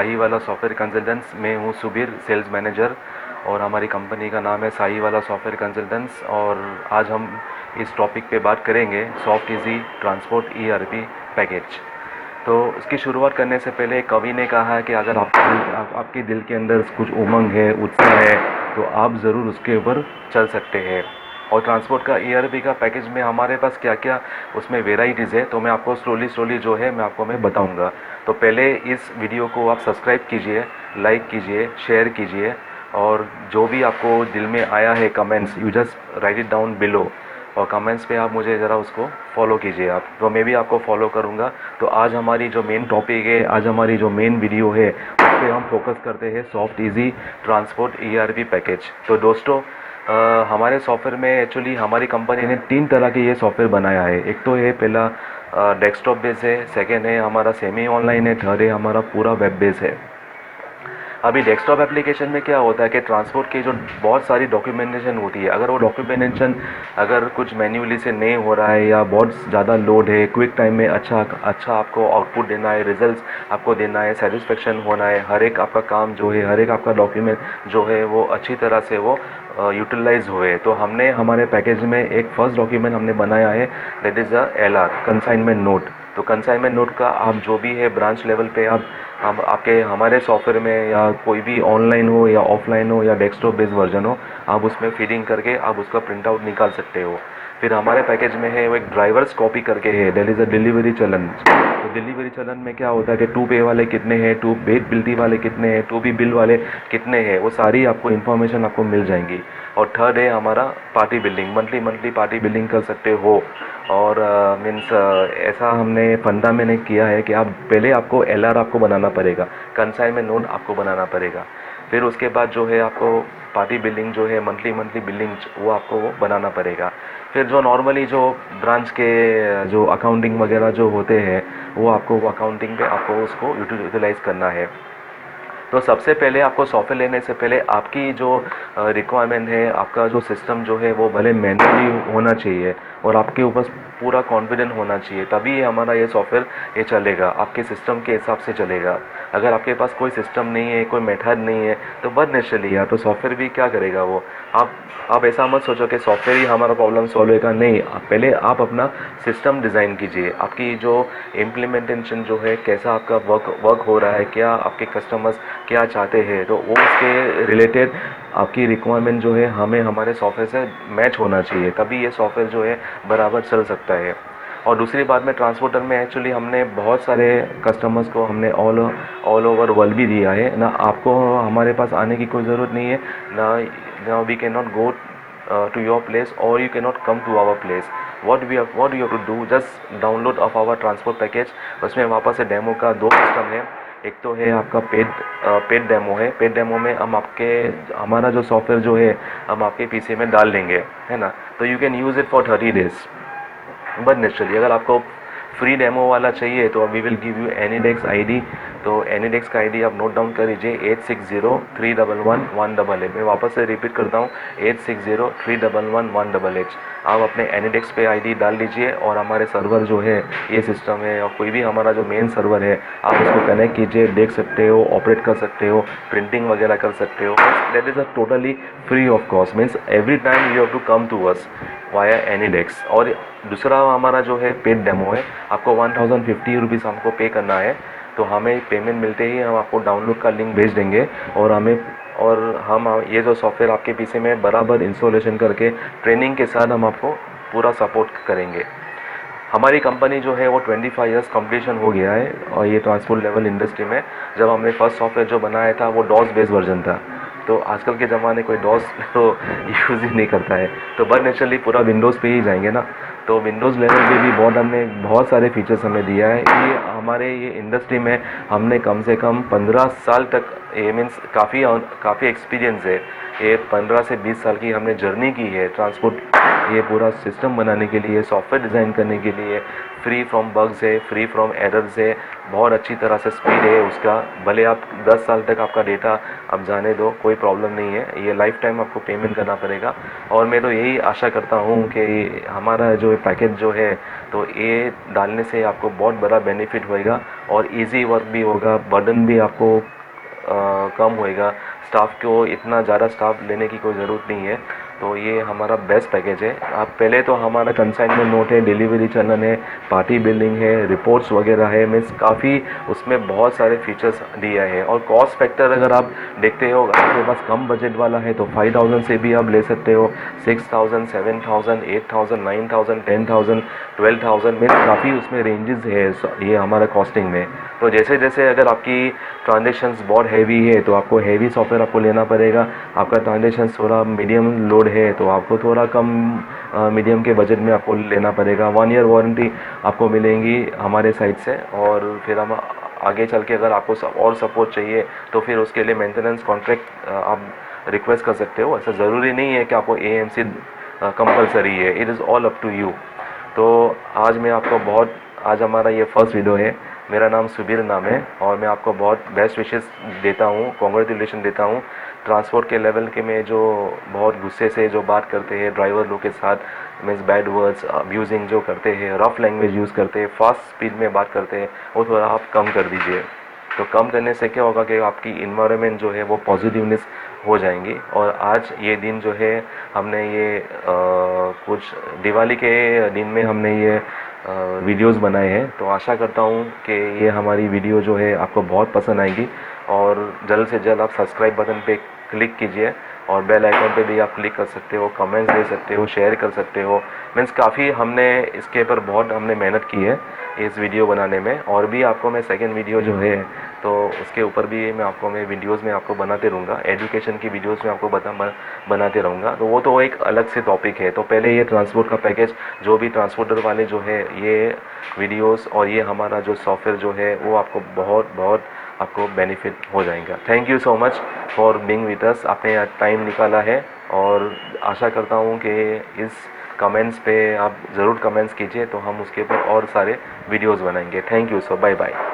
साहीवाला software consultants. मैं हूँ Subir, sales manager, और हमारी कंपनी का नाम है साहीवाला सॉफ्टवेयर कंसल्टेंट्स। और आज हम इस टॉपिक पे बात करेंगे soft easy transport ERP package. तो इसकी शुरुआत करने से पहले एक कवि ने कहा है कि अगर आपके दिल के अंदर कुछ उमंग है, उत्साह है, तो आप ज़रूर उसके ऊपर चल सकते हैं। और ट्रांसपोर्ट का ERP का पैकेज में हमारे पास क्या क्या उसमें वेराइटीज़ है, तो मैं आपको स्लोली जो है मैं बताऊंगा। तो पहले इस वीडियो को आप सब्सक्राइब कीजिए, लाइक कीजिए, शेयर कीजिए, और जो भी आपको दिल में आया है comments, you just right it down below, और कमेंट्स पे आप मुझे ज़रा उसको फॉलो कीजिए आप, तो मैं भी आपको फॉलो करूँगा। तो आज हमारी जो मेन टॉपिक है, आज हमारी जो मेन वीडियो है, उस पर हम फोकस करते हैं soft easy transport ERP package. तो दोस्तों, हमारे सॉफ्टवेयर में एक्चुअली हमारी कंपनी ने 3 तरह के ये सॉफ्टवेयर बनाया है। एक तो है पहला डेस्कटॉप बेस है, सेकेंड है हमारा सेमी ऑनलाइन है, थर्ड है हमारा पूरा वेब बेस है। अभी डेस्कटॉप एप्लीकेशन में क्या होता है कि ट्रांसपोर्ट की जो बहुत सारी डॉक्यूमेंटेशन होती है, अगर वो डॉक्यूमेंटेशन अगर कुछ मैन्युअली से नहीं हो रहा है या बहुत ज़्यादा लोड है, क्विक टाइम में अच्छा आपको आउटपुट देना है, रिजल्ट्स आपको देना है, सेटिस्फेक्शन होना है, हर एक आपका काम जो है, हर एक आपका डॉक्यूमेंट जो है वो अच्छी तरह से वो यूटिलाइज हुए, तो हमने हमारे पैकेज में एक फर्स्ट डॉक्यूमेंट हमने बनाया है, that is a LR, consignment note. तो कंसाइनमेंट नोट का आप जो भी है ब्रांच लेवल पे आप आपके हमारे सॉफ्टवेयर में, या कोई भी ऑनलाइन हो या ऑफलाइन हो या डेस्कटॉप बेस्ड वर्जन हो, आप उसमें फीडिंग करके आप उसका प्रिंट आउट निकाल सकते हो। फिर हमारे पैकेज में है वो एक ड्राइवर्स कॉपी करके है, दैट इज़ अ डिलीवरी चलन। तो डिलीवरी चलन में क्या होता है कि 2 पे वाले कितने हैं, 2 बेट बिल्टी वाले कितने हैं, 2 बी बिल वाले कितने हैं, वो सारी आपको इन्फॉर्मेशन आपको मिल जाएंगी। और थर्ड है हमारा party billing, monthly party billing कर सकते हो। और मीन्स ऐसा हमने फंडा मैंने किया है कि आप पहले आपको LR आपको बनाना पड़ेगा, कंसाइनमेंट नोट आपको बनाना पड़ेगा, फिर उसके बाद जो है आपको पार्टी बिलिंग जो है मंथली बिलिंग वो आपको वो बनाना पड़ेगा। फिर जो नॉर्मली जो ब्रांच के जो अकाउंटिंग वगैरह जो होते हैं, वो आपको वो अकाउंटिंग पे आपको उसको यूटिलाइज करना है। तो सबसे पहले आपको सॉफ्टवेयर लेने से पहले आपकी जो रिक्वायरमेंट है, आपका जो सिस्टम जो है वो भले मैनुअली होना चाहिए और आपके ऊपर पूरा कॉन्फिडेंट होना चाहिए, तभी हमारा ये सॉफ्टवेयर ये चलेगा, आपके सिस्टम के हिसाब से चलेगा। अगर आपके पास कोई सिस्टम नहीं है, कोई मेथड नहीं है, तो बस नेचुरली यार तो सॉफ्टवेयर भी क्या करेगा वो। आप ऐसा मत सोचो कि सॉफ्टवेयर ही हमारा प्रॉब्लम सॉल्व होगा, नहीं। पहले आप अपना सिस्टम डिज़ाइन कीजिए, आपकी जो इम्प्लीमेंटेशन जो है, कैसा आपका वर्क हो रहा है, क्या आपके कस्टमर्स क्या चाहते हैं, तो वो उसके रिलेटेड आपकी रिक्वायरमेंट जो है हमें हमारे सॉफ्टवेयर से मैच होना चाहिए, तभी ये सॉफ्टवेयर जो है बराबर चल सकता है। और दूसरी बात में ट्रांसपोर्टर में एक्चुअली हमने बहुत सारे कस्टमर्स को हमने ऑल ओवर वर्ल्ड भी दिया है ना। आपको हमारे पास आने की कोई ज़रूरत नहीं है ना, we can not go to your place, or you cannot come to our place. What do you have to do, just download of our transport package। उसमें वापस से डेमो का 2 सिस्टम है। एक तो है आपका पेड डेमो है, पेड डेमो में हम हमारा जो सॉफ्टवेयर जो है हम आपके PC में डाल देंगे, है ना। तो you can use it for 30 days. But naturally अगर आपको फ्री डेमो वाला चाहिए तो we will give you AnyDesk ID। तो एनीडेक्स का ID आप नोट डाउन कर लीजिए, 8603111188। मैं वापस से रिपीट करता हूँ, 8603111188। आप अपने एनीडेक्स पे ID डाल लीजिए और हमारे सर्वर जो है ये सिस्टम है, और कोई भी हमारा जो मेन सर्वर है आप उसको कनेक्ट कीजिए, देख सकते हो, ऑपरेट कर सकते हो, प्रिंटिंग वगैरह कर सकते हो। That is a totally free of cost, means every time you have to come to us via AnyDesk. और दूसरा हमारा जो है पेड डेमो है, आपको 1050 रुपीज़ हमको पे करना है। तो हमें पेमेंट मिलते ही हम आपको डाउनलोड का लिंक भेज देंगे, और हम ये जो सॉफ्टवेयर आपके PC में बराबर इंस्टॉलेशन करके ट्रेनिंग के साथ हम आपको पूरा सपोर्ट करेंगे। हमारी कंपनी जो है वो 25 ईयर्स कंप्लीशन हो गया है, और ये ट्रांसपोर्ट लेवल इंडस्ट्री में जब हमने फर्स्ट सॉफ्टवेयर जो बनाया था वो डॉस बेस्ड वर्जन था। तो आजकल के ज़माने कोई डॉस तो यूज़ ही नहीं करता है, तो बस नेचुरली पूरा विंडोज़ पे ही जाएंगे ना। तो विंडोज़ लेवल पे भी हमने बहुत सारे फीचर्स हमें दिया है। ये हमारे ये इंडस्ट्री में हमने कम से कम 15 साल तक, ये मीन्स काफ़ी एक्सपीरियंस है। ये 15 से 20 साल की हमने जर्नी की है ट्रांसपोर्ट ये पूरा सिस्टम बनाने के लिए, सॉफ्टवेयर डिज़ाइन करने के लिए फ्री फ्रॉम बग्स है, फ्री फ्रॉम एरर्स है, बहुत अच्छी तरह से स्पीड है उसका। भले आप 10 साल तक आपका डेटा आप जाने दो, कोई प्रॉब्लम नहीं है, ये लाइफ टाइम आपको पेमेंट करना पड़ेगा। और मैं तो यही आशा करता हूँ कि हमारा जो पैकेज जो है तो ये डालने से आपको बहुत बड़ा बेनिफिट होएगा और इजी वर्क भी होगा, बर्डन भी आपको कम होएगा। स्टाफ को इतना ज़्यादा स्टाफ लेने की कोई ज़रूरत नहीं है, तो ये हमारा बेस्ट पैकेज है। आप पहले तो हमारा कंसाइनमेंट नोट है, डिलीवरी चैनल है, पार्टी बिलिंग है, रिपोर्ट्स वगैरह है, मीन्स काफ़ी उसमें बहुत सारे फीचर्स दिया है। और कॉस्ट फैक्टर अगर आप देखते हो, आपके पास कम बजट वाला है तो 5000 से भी आप ले सकते हो, 6000, 7000, 8000, 9000, 10000, 12000 मीन्स काफ़ी उसमें रेंजेस है ये हमारा कॉस्टिंग में। तो जैसे जैसे अगर आपकी ट्रांजेक्शन्स बहुत हैवी है तो आपको हैवी सॉफ्टवेयर आपको लेना पड़ेगा। आपका ट्रांजेक्शन थोड़ा मीडियम लोड है तो आपको थोड़ा कम मीडियम के बजट में आपको लेना पड़ेगा। 1 ईयर वारंटी आपको मिलेंगी हमारे साइड से। और फिर हम आगे चल के अगर आपको और सपोर्ट चाहिए तो फिर उसके लिए मेंटेनेंस कॉन्ट्रैक्ट आप रिक्वेस्ट कर सकते हो। ऐसा ज़रूरी नहीं है कि आपको AMC कंपलसरी है, it is all up to you. तो आज हमारा ये फर्स्ट वीडियो है। मेरा नाम सुबीर नाम है और मैं आपको बहुत बेस्ट विशेस देता हूँ, कॉन्ग्रेचुलेशन देता हूँ। ट्रांसपोर्ट के लेवल के में जो बहुत गुस्से से जो बात करते हैं ड्राइवर लोग के साथ, मीन्स बैड वर्ड्स अब्यूजिंग जो करते हैं, रफ लैंग्वेज यूज़ करते हैं, फास्ट स्पीड में बात करते हैं, वो थोड़ा आप कम कर दीजिए। तो कम करने से क्या होगा कि आपकी इन्वायरमेंट जो है वो पॉजिटिवनेस हो जाएंगी। और आज ये दिन जो है हमने ये कुछ दिवाली के दिन में हमने ये वीडियोस बनाए हैं। तो आशा करता हूँ कि ये हमारी वीडियो जो है आपको बहुत पसंद आएगी। और जल्द से जल्द आप सब्सक्राइब बटन पे क्लिक कीजिए और बेल आइकन पे भी आप क्लिक कर सकते हो, कमेंट्स दे सकते हो, शेयर कर सकते हो। मीन्स काफ़ी हमने इसके ऊपर बहुत हमने मेहनत की है इस वीडियो बनाने में। और भी आपको मैं सेकंड वीडियो जो है तो उसके ऊपर भी मैं वीडियोस में आपको बनाते रहूँगा, एजुकेशन की वीडियोस में आपको बनाते रहूँगा। तो वो तो एक अलग से टॉपिक है। तो पहले ये ट्रांसपोर्ट का पैकेज, जो भी ट्रांसपोर्टर वाले जो है ये वीडियोस और ये हमारा जो सॉफ्टवेयर जो है वो आपको बहुत आपको बेनिफिट हो जाएगा। Thank you so much for being with us. आपने टाइम निकाला है और आशा करता हूँ कि इस कमेंट्स पे आप ज़रूर कमेंट्स कीजिए तो हम उसके ऊपर और सारे वीडियोस बनाएंगे। Thank you so, bye bye.